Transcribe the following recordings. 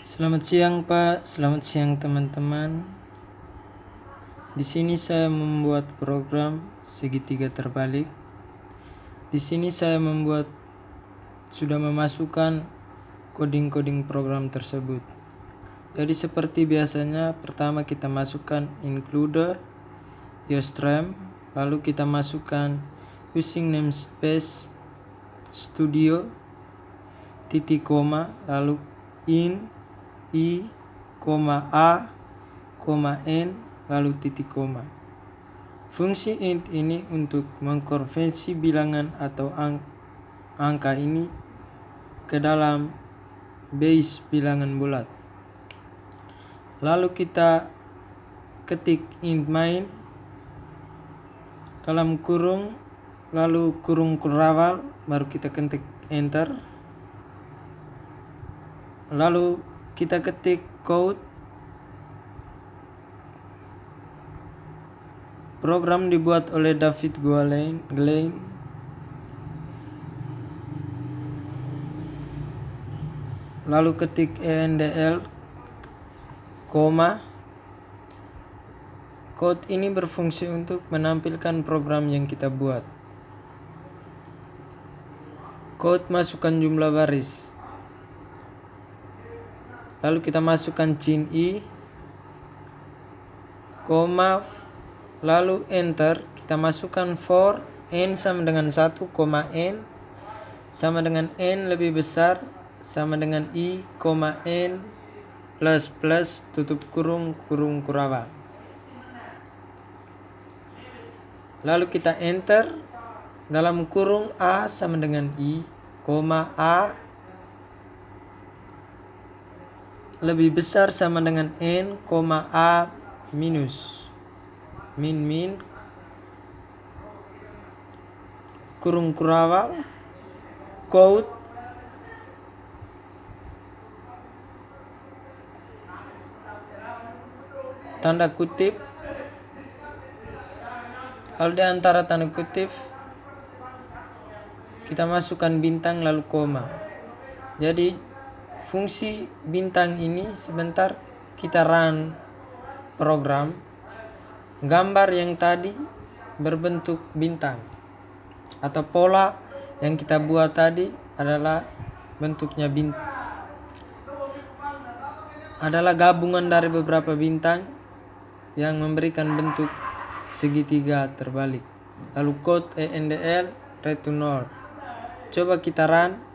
Selamat siang Pak, selamat siang teman-teman. Di sini saya membuat program segitiga terbalik. Di sini saya sudah memasukkan coding program tersebut. Jadi seperti biasanya, pertama kita masukkan include Yostrem, lalu kita masukkan using namespace studio titik koma, lalu in i, a, n, lalu titik koma. Fungsi int ini untuk mengkonversi bilangan atau angka ini ke dalam base bilangan bulat. Lalu kita ketik int main dalam kurung, lalu kurung kurawal, baru kita ketik enter. Lalu kita ketik code. Program dibuat oleh David Glein. Lalu ketik endl, koma. Code ini berfungsi untuk menampilkan program yang kita buat. Code masukkan jumlah baris. Lalu kita masukkan cin i, koma, lalu enter. Kita masukkan for n sama dengan 1, n sama dengan n lebih besar sama dengan i, n plus tutup kurung kurawal. Lalu kita enter dalam kurung a sama dengan i, a lebih besar sama dengan n, a minus min kurung kurawal code tanda kutip, lalu di antara tanda kutip kita masukkan bintang lalu koma. Jadi fungsi bintang ini sebentar kita run program, gambar yang tadi berbentuk bintang atau pola yang kita buat tadi adalah bentuknya bintang, adalah gabungan dari beberapa bintang yang memberikan bentuk segitiga terbalik. Lalu code endl return null. Coba kita run.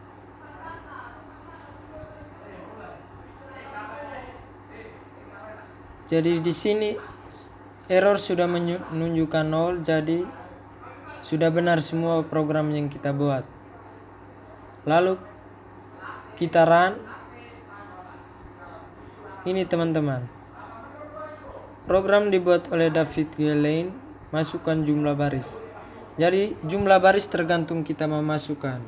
Jadi di sini error sudah menunjukkan 0, jadi sudah benar semua program yang kita buat. Lalu kita run. Ini teman-teman, program dibuat oleh David Glein. Masukkan jumlah baris. Jadi jumlah baris tergantung kita memasukkan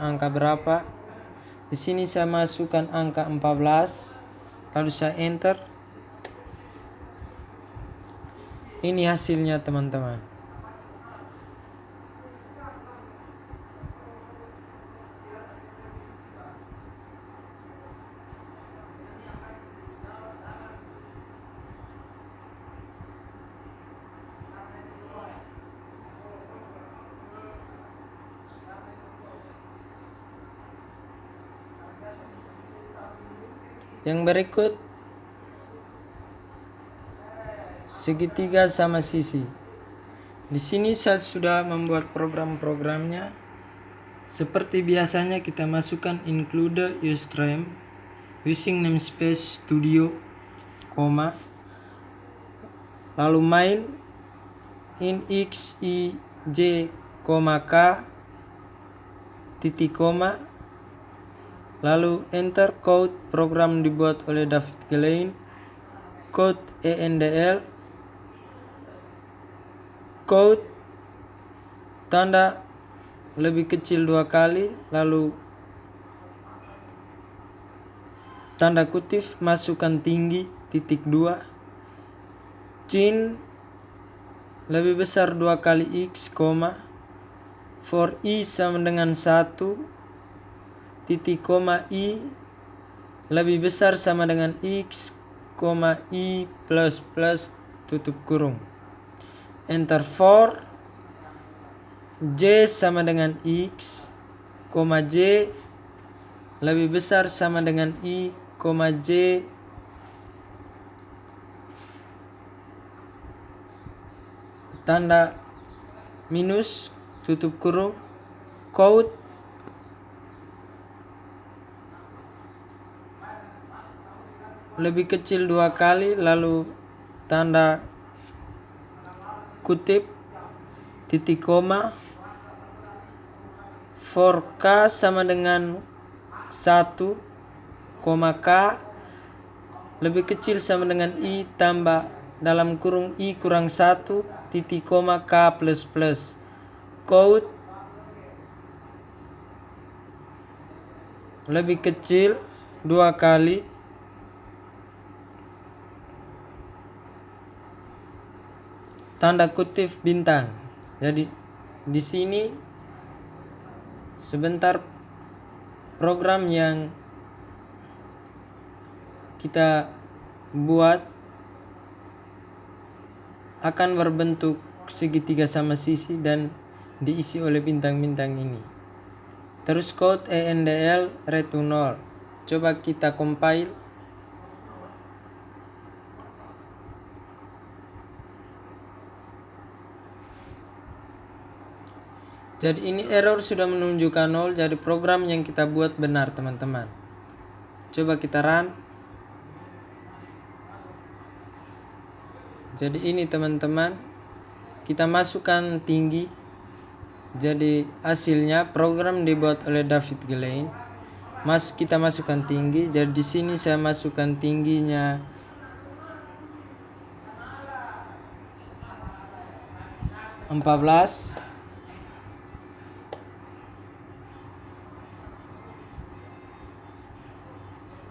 angka berapa. Di sini saya masukkan angka 14, lalu saya enter. Ini hasilnya teman-teman. Yang berikut segitiga sama sisi. Di sini saya sudah membuat program-programnya. Seperti biasanya kita masukkan include Yostrem using namespace studio, koma, lalu main in x, i, j, k, titik koma, lalu enter code. Program dibuat oleh David Glein. Code endl, code tanda lebih kecil 2 kali, lalu tanda kutip masukkan tinggi titik 2, cin lebih besar 2 kali x, for i sama dengan 1, titik koma i lebih besar sama dengan x, i plus plus tutup kurung. Enter for j sama dengan x, j lebih besar sama dengan i, j tanda minus tutup kurung quote lebih kecil 2 kali lalu tanda kutip titik koma for k sama dengan 1, k lebih kecil sama dengan i tambah dalam kurung i kurang 1 titik koma k plus plus quote lebih kecil 2 kali tanda kutip bintang. Jadi di sini sebentar program yang kita buat akan berbentuk segitiga sama sisi dan diisi oleh bintang-bintang ini. Terus code endl return 0. Coba kita compile. Jadi ini error sudah menunjukkan 0, jadi program yang kita buat benar teman-teman. Coba kita run. Jadi ini teman-teman, kita masukkan tinggi. Jadi hasilnya program dibuat oleh David Gelein. Kita masukkan tinggi. Jadi di sini saya masukkan tingginya 14.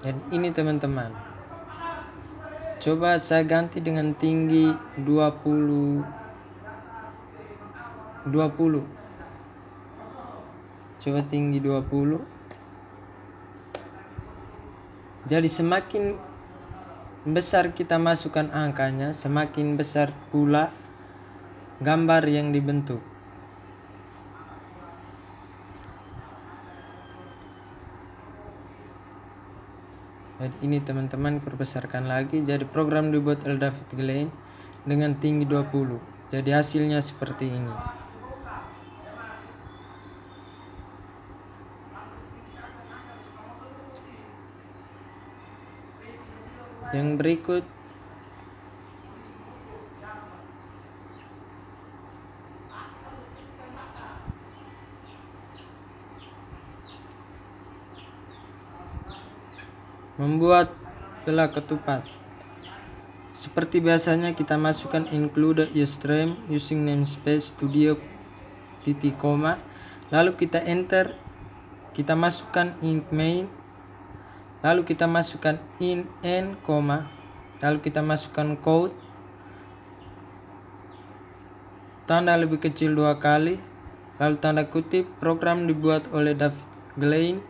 Dan ini teman-teman, coba saya ganti dengan tinggi 20. Coba tinggi 20. Jadi semakin besar kita masukkan angkanya, semakin besar pula gambar yang dibentuk. Jadi ini teman-teman, perbesarkan lagi. Jadi program dibuat oleh David Gelein dengan tinggi 20. Jadi hasilnya seperti ini. Yang berikut membuat bola ketupat. Seperti biasanya kita masukkan include stream using namespace studio titik koma, lalu kita enter, kita masukkan int main, lalu kita masukkan int n, lalu kita masukkan quote tanda lebih kecil 2 kali, lalu tanda kutip program dibuat oleh David Gelein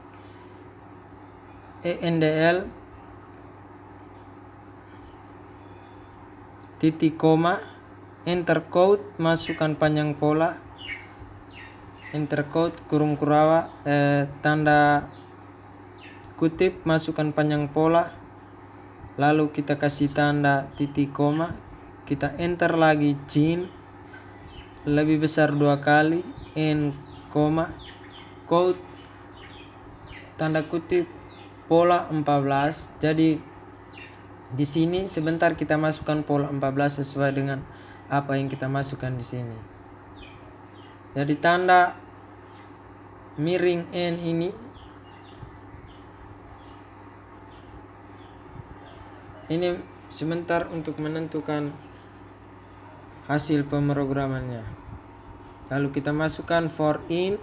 endl titik koma, enter quote, masukkan panjang pola, enter quote kurung kurawa, tanda kutip, masukkan panjang pola, lalu kita kasih tanda titik koma, kita enter lagi chin lebih besar 2 kali, n, quote tanda kutip pola 14. Jadi di sini sebentar kita masukkan pola 14 sesuai dengan apa yang kita masukkan di sini. Jadi tanda miring n ini sebentar untuk menentukan hasil pemrogramannya. Lalu kita masukkan for in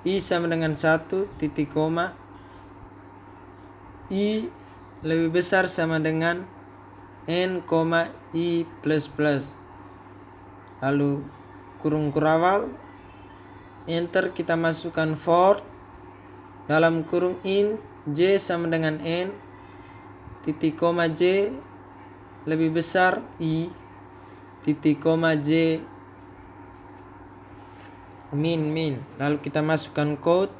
i sama dengan 1 titik koma, i lebih besar sama dengan n, i plus plus, lalu kurung kurawal, enter, kita masukkan for dalam kurung int j sama dengan n, titik koma j lebih besar i, titik koma j min. Lalu kita masukkan quote,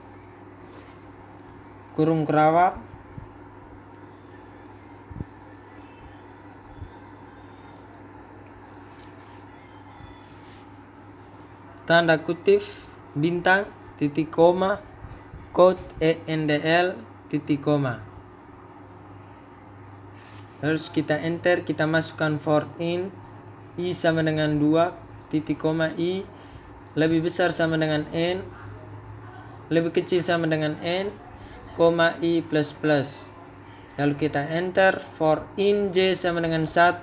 kurung kerawat, tanda kutip, bintang, titik koma, quote endl, titik koma. Lalu kita enter, kita masukkan for int i sama dengan 2, titik koma i lebih besar sama dengan n, lebih kecil sama dengan n, koma i plus plus. Lalu kita enter for int j sama dengan 1,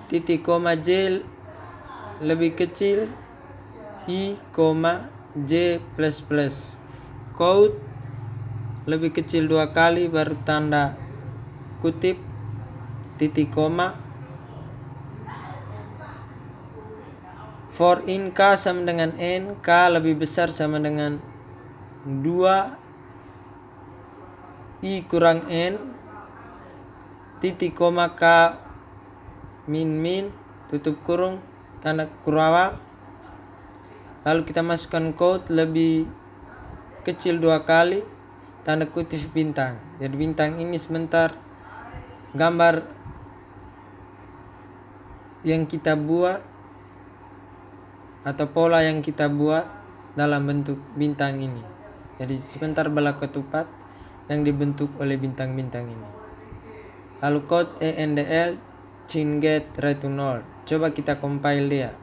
titik koma j lebih kecil i, koma j plus plus. Quote lebih kecil 2 kali baru tanda kutip, titik koma. For int k sama dengan n, k lebih besar sama dengan 2 i kurang n, titik koma k min, tutup kurung, tanda kurawak. Lalu kita masukkan quote lebih kecil 2 kali, tanda kutip bintang. Jadi bintang ini sebentar gambar yang kita buat atau pola yang kita buat dalam bentuk bintang ini. Jadi sebentar bala ketupat yang dibentuk oleh bintang-bintang ini. Lalu code endl change get return null. Coba kita compile dia.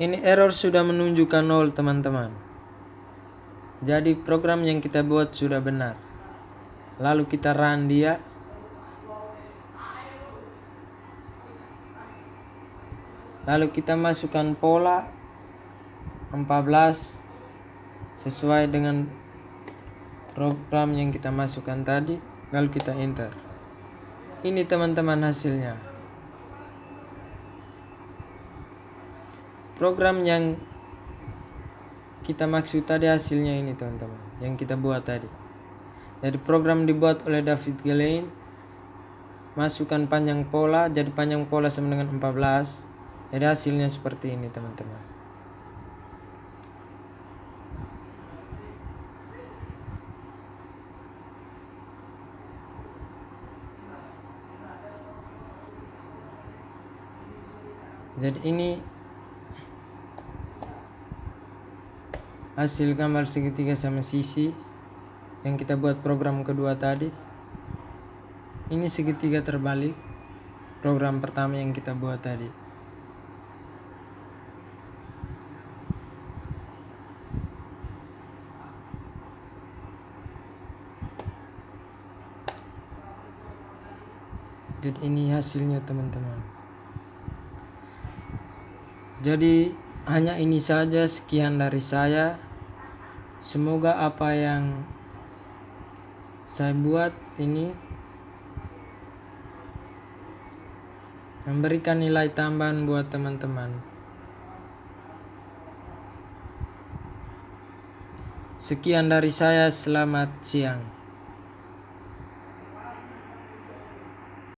Ini error sudah menunjukkan 0 teman-teman. Jadi program yang kita buat sudah benar. Lalu kita run dia. Lalu kita masukkan pola 14 sesuai dengan program yang kita masukkan tadi. Lalu kita enter. Ini teman-teman hasilnya. Program yang kita maksud tadi hasilnya ini teman-teman, yang kita buat tadi. Jadi program dibuat oleh David Gelein. Masukkan panjang pola, jadi panjang pola sama dengan 14. Jadi hasilnya seperti ini teman-teman. Jadi ini hasil gambar segitiga sama sisi yang kita buat program kedua tadi. Ini segitiga terbalik, program pertama yang kita buat tadi. Jadi ini hasilnya teman-teman. Jadi hanya ini saja, sekian dari saya. Semoga apa yang saya buat ini memberikan nilai tambahan buat teman-teman. Sekian dari saya, selamat siang.